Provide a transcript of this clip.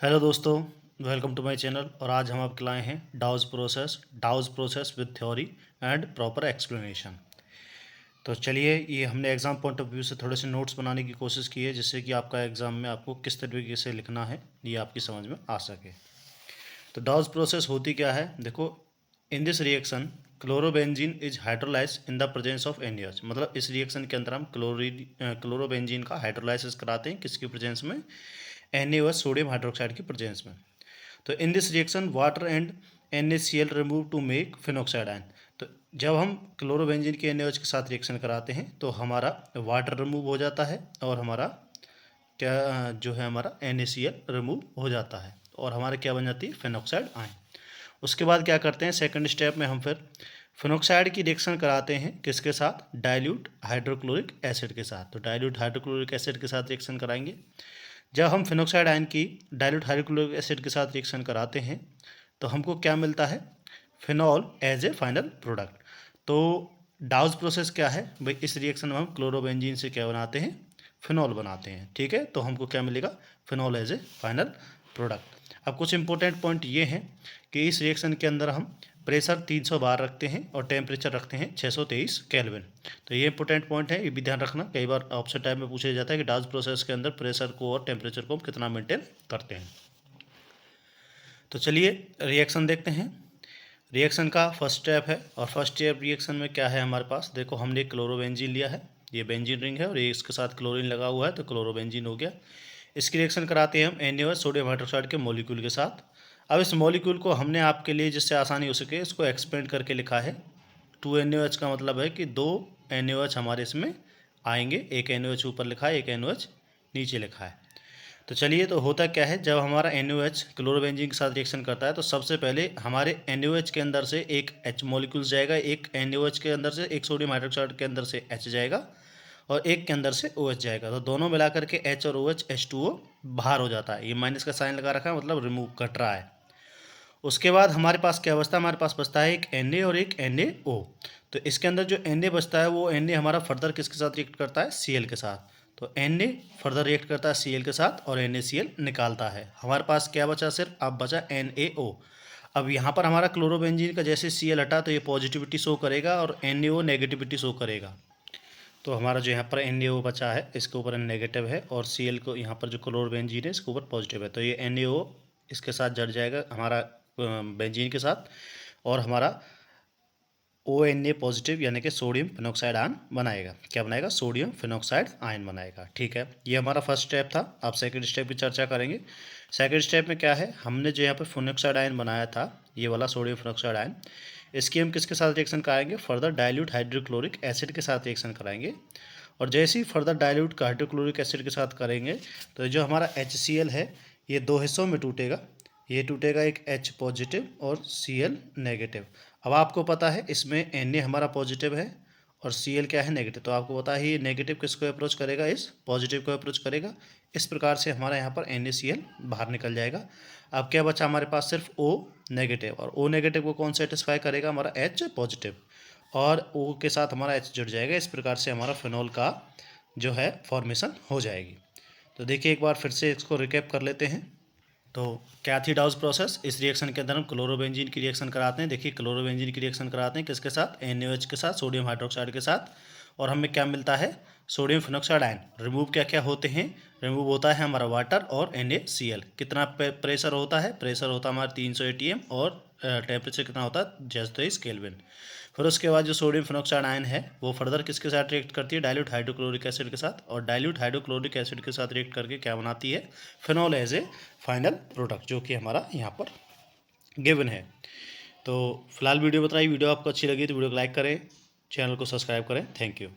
Hello दोस्तों, welcome to my channel. और आज हम आपके लाए हैं douse process with theory and proper explanation. तो चलिए, ये हमने एग्ज़ाम पॉइंट ऑफ व्यू से थोड़े से नोट्स बनाने की कोशिश की है, जिससे कि आपका एग्ज़ाम में आपको किस तरीके से लिखना है ये आपकी समझ में आ सके। तो डाउज प्रोसेस होती क्या है, देखो। इन this reaction chlorobenzene is hydrolyse in the presence of NaOH। मतलब इस रिएक्शन के अंदर हम क्लोरोबेंजीन का हाइड्रोलाइसिस कराते हैं, किसकी प्रेजेंस में? NaOH, सोडियम हाइड्रोक्साइड की प्रेजेंस में। तो in this reaction water and NaCl remove to make phenoxide ion. तो जब हम क्लोरोबेंजीन के NaOH के साथ रिएक्शन कराते हैं तो हमारा वाटर रिमूव हो जाता है और हमारा क्या जो है हमारा NaCl रिमूव हो जाता है और हमारे क्या बन जाती है? Phenoxide ion. उसके बाद क्या करते हैं, सेकंड स्टेप में हम फिर फिनॉक्साइड की रिएक्शन कराते हैं, किसके साथ? डाइल्यूट हाइड्रोक्लोरिक एसिड के साथ। तो डाइल्यूट हाइड्रोक्लोरिक एसिड के साथ रिएक्शन कराएंगे। जब हम फिनॉक्साइड आयन की डाइल्यूट हाइड्रोक्लोरिक एसिड के साथ रिएक्शन कराते हैं तो हमको क्या मिलता है? Phenol as a final product. तो डाउज प्रोसेस क्या है भाई? इस रिएक्शन में हम क्लोरोबेंजीन से क्या बनाते हैं? फिनॉल बनाते हैं। ठीक है, तो हमको क्या मिलेगा? Phenol as a final product. अब कुछ इंपॉर्टेंट पॉइंट ये हैं कि इस रिएक्शन के अंदर हम प्रेशर 300 बार रखते हैं और टेम्परेचर रखते हैं 623 केल्विन। तो ये इंपॉर्टेंट पॉइंट है, ये भी ध्यान रखना। कई बार ऑप्शन टाइप में पूछा जाता है कि डाउज प्रोसेस के अंदर प्रेशर को और टेम्परेचर को हम कितना मेंटेन करते हैं। तो चलिए रिएक्शन देखते हैं। रिएक्शन का फर्स्ट स्टेप है, और फर्स्ट स्टेप रिएक्शन में क्या है हमारे पास? देखो, हमने क्लोरोबेंजीन लिया है, ये बेंजीन रिंग है और ये इसके साथ क्लोरीन लगा हुआ है, तो क्लोरोबेंजीन हो गया। इसकी रिएक्शन कराते हैं हम NaOH, सोडियम हाइड्रोक्साइड के मॉलिक्यूल के साथ। अब इस मॉलिक्यूल को हमने आपके लिए, जिससे आसानी हो सके, इसको एक्सपेंड करके लिखा है। 2NaOH का मतलब है कि 2 NaOH हमारे इसमें आएंगे। एक NaOH ऊपर लिखा है, एक NaOH नीचे लिखा है। तो चलिए, तो होता क्या है, जब हमारा NaOH क्लोरोबेंजीन के साथ रिएक्शन करता है तो सबसे पहले हमारे NaOH के अंदर से एक H मॉलिक्यूल्स जाएगा, एक NaOH के अंदर से एक सोडियम हाइड्रोक्साइड के अंदर से H जाएगा और एक के अंदर से OH जाएगा। तो दोनों मिलाकर के H और OH H2O बाहर हो जाता है। ये माइनस का साइन लगा रखा है, मतलब रिमूव घट रहा है। उसके बाद हमारे पास क्या बचता है? हमारे पास बचता है एक Na और एक NaO। तो इसके अंदर जो Na बचता है वो Na हमारा फर्दर किसके साथ रिएक्ट करता है? Cl के साथ। तो Na फर्दर रिएक्ट करता है Cl के साथ और NaCl निकालता है। हमारे पास क्या बचा? सिर्फ अब बचा NaO। अब यहाँ पर हमारा क्लोरोबेंजीन का जैसे Cl हटा तो ये पॉजिटिविटी शो करेगा और NaO नेगेटिविटी शो करेगा। तो हमारा जो यहाँ पर NaO बचा है इसके ऊपर नेगेटिव है और Cl को यहाँ पर जो क्लोरोबेंजीन है इसके ऊपर पॉजिटिव है। तो ये NaO इसके साथ जड़ जाएगा हमारा बेंजीन के साथ और हमारा ONa पॉजिटिव यानी कि सोडियम फिनॉक्साइड आयन बनाएगा। क्या बनाएगा? सोडियम फिनॉक्साइड आयन बनाएगा। ठीक है, ये हमारा फर्स्ट स्टेप था। अब सेकंड स्टेप की चर्चा करेंगे। सेकंड स्टेप में क्या है, हमने जो यहाँ पर फिनॉक्साइड आयन बनाया था, ये वाला सोडियम फिनॉक्साइड आयन, इसकी हम किसके साथ रिएक्शन कराएंगे? फर्दर डाइल्यूट हाइड्रोक्लोरिक एसिड के साथ रिएक्शन कराएंगे। और जैसे ही फर्दर डाइल्यूट हाइड्रोक्लोरिक एसिड के साथ करेंगे तो जो हमारा HCl है ये दो हिस्सों में टूटेगा। ये टूटेगा, एक H पॉजिटिव और Cl नेगेटिव। अब आपको पता है इसमें Na हमारा पॉजिटिव है और Cl क्या है? नेगेटिव। तो आपको पता है ये नेगेटिव किसको अप्रोच करेगा? इस पॉजिटिव को अप्रोच करेगा। इस प्रकार से हमारा यहाँ पर NaCl बाहर निकल जाएगा। अब क्या बचा हमारे पास? सिर्फ O नेगेटिव, और O नेगेटिव को कौन सेटिस्फाई करेगा? हमारा H पॉजिटिव, और O के साथ हमारा H जुड़ जाएगा। इस प्रकार से हमारा फिनॉल का जो है फॉर्मेशन हो जाएगी। तो देखिए, एक बार फिर से इसको रिकैप कर लेते हैं। तो क्या थी डाउज प्रोसेस? इस रिएक्शन के अंदर हम क्लोरोबेंजीन की रिएक्शन कराते हैं। देखिए, क्लोरोबेंजीन की रिएक्शन कराते हैं किसके साथ? NaOH के साथ, सोडियम हाइड्रोक्साइड के साथ, और हमें क्या मिलता है? Sodium phenoxide ion. रिमूव क्या क्या होते हैं? रिमूव होता है हमारा वाटर और NaCl। कितना प्रेशर होता है? प्रेशर होता है हमारा 300 atm और टेम्परेचर कितना होता है? 23 केल्विन। फिर उसके बाद जो सोडियम फिनॉक्साइड आयन है वो फर्दर किसके साथ रिएक्ट करती है? डाइल्यूट हाइड्रोक्लोरिक एसिड के साथ, और डाइल्यूट हाइड्रोक्लोरिक एसिड के साथ रिएक्ट करके क्या बनाती है? Phenol as a final product, जो कि हमारा यहाँ पर गिवन है। तो फिलहाल वीडियो बताइए, वीडियो आपको अच्छी लगी तो वीडियो को लाइक करें, चैनल को सब्सक्राइब करें। Thank you.